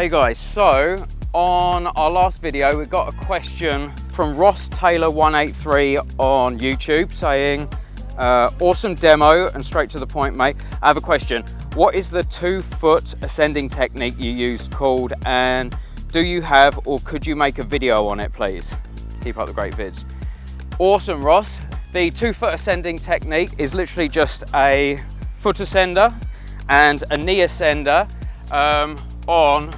Hey guys, so on our last video we got a question from Ross Taylor 183 on YouTube saying awesome demo and straight to the point, mate. I have a question. What is the 2-foot ascending technique you used called, and do you have or could you make a video on it, please? Keep up the great vids. Awesome, Ross. The 2-foot ascending technique is literally just a foot ascender and a knee ascender on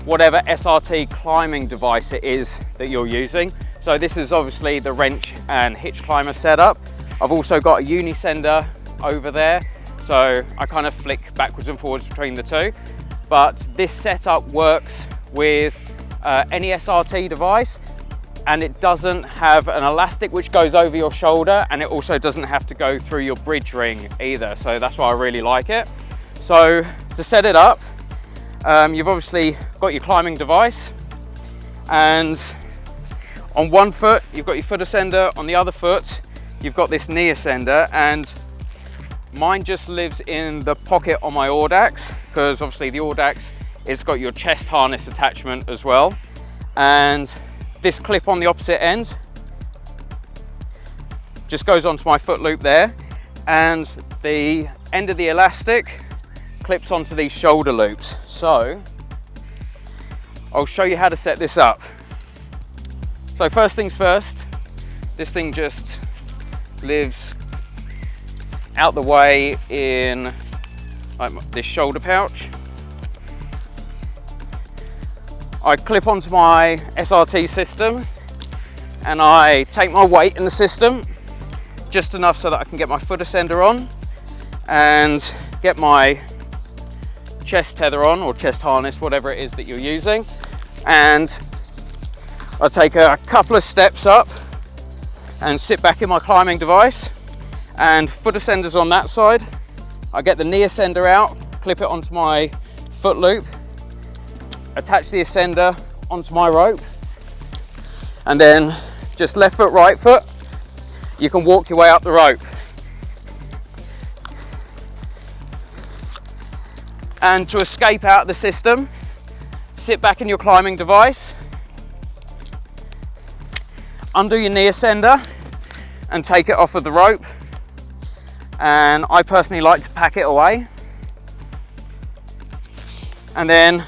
whatever SRT climbing device it is that you're using. So this is obviously the wrench and hitch climber setup. I've also got a unisender over there, so I kind of flick backwards and forwards between the two. But this setup works with any SRT device, and it doesn't have an elastic which goes over your shoulder, and it also doesn't have to go through your bridge ring either. So that's why I really like it. So to set it up, you've obviously got your climbing device, and on one foot you've got your foot ascender, on the other foot you've got this knee ascender, and mine just lives in the pocket on my Audax because obviously the Audax, it's got your chest harness attachment as well, and this clip on the opposite end just goes onto my foot loop there, and the end of the elastic clips onto these shoulder loops. So I'll show you how to set this up. So first things first, this thing just lives out the way in like this shoulder pouch. I clip onto my SRT system and I take my weight in the system just enough so that I can get my foot ascender on and get my chest tether on, or chest harness, whatever it is that you're using, and I take a couple of steps up and sit back in my climbing device, and foot ascender's on that side. I get the knee ascender out, clip it onto my foot loop, attach the ascender onto my rope, and then just left foot, right foot, you can walk your way up the rope. And to escape out of the system, sit back in your climbing device, undo your knee ascender and take it off of the rope. And I personally like to pack it away. And then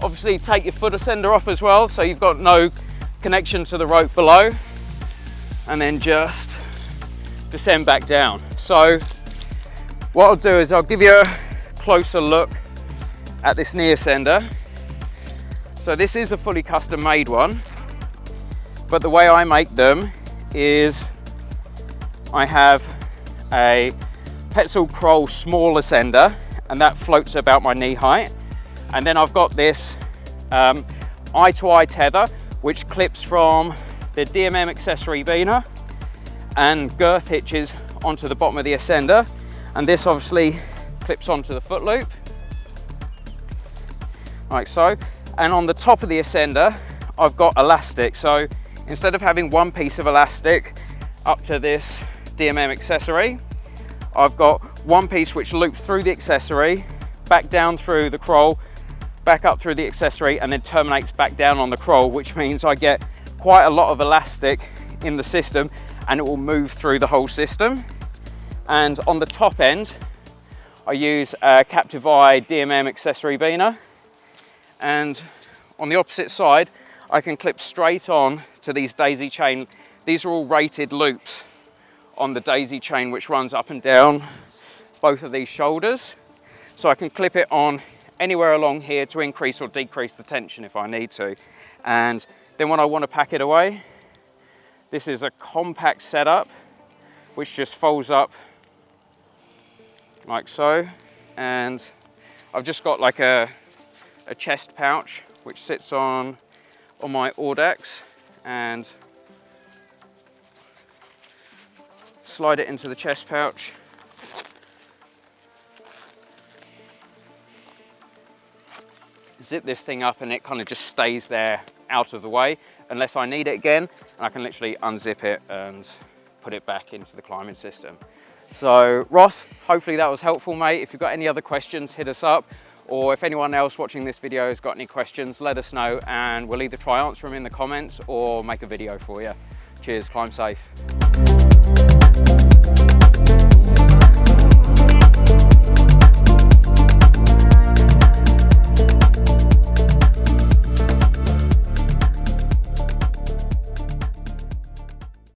obviously take your foot ascender off as well, so you've got no connection to the rope below, and then just descend back down. So what I'll do is I'll give you a closer look at this knee ascender. So this is a fully custom made one, but the way I make them is I have a Petzl Kroll small ascender, and that floats about my knee height. And then I've got this eye-to-eye tether, which clips from the DMM accessory Bina and girth hitches onto the bottom of the ascender. And this obviously clips onto the foot loop, like so. And on the top of the ascender, I've got elastic. So instead of having one piece of elastic up to this DMM accessory, I've got one piece which loops through the accessory, back down through the Kroll, back up through the accessory, and then terminates back down on the Kroll, which means I get quite a lot of elastic in the system, and it will move through the whole system. And on the top end, I use a Captive Eye DMM accessory Bina. And on the opposite side, I can clip straight on to these daisy chain. These are all rated loops on the daisy chain, which runs up and down both of these shoulders. So I can clip it on anywhere along here to increase or decrease the tension if I need to. And then when I want to pack it away, this is a compact setup, which just folds up like so, and I've just got like a chest pouch which sits on my Audax, and slide it into the chest pouch, zip this thing up, and it kind of just stays there out of the way unless I need it again, and I can literally unzip it and put it back into the climbing system. So Ross, hopefully that was helpful, mate. If you've got any other questions, hit us up. Or if anyone else watching this video has got any questions, let us know and we'll either try answer them in the comments or make a video for you. Cheers, climb safe.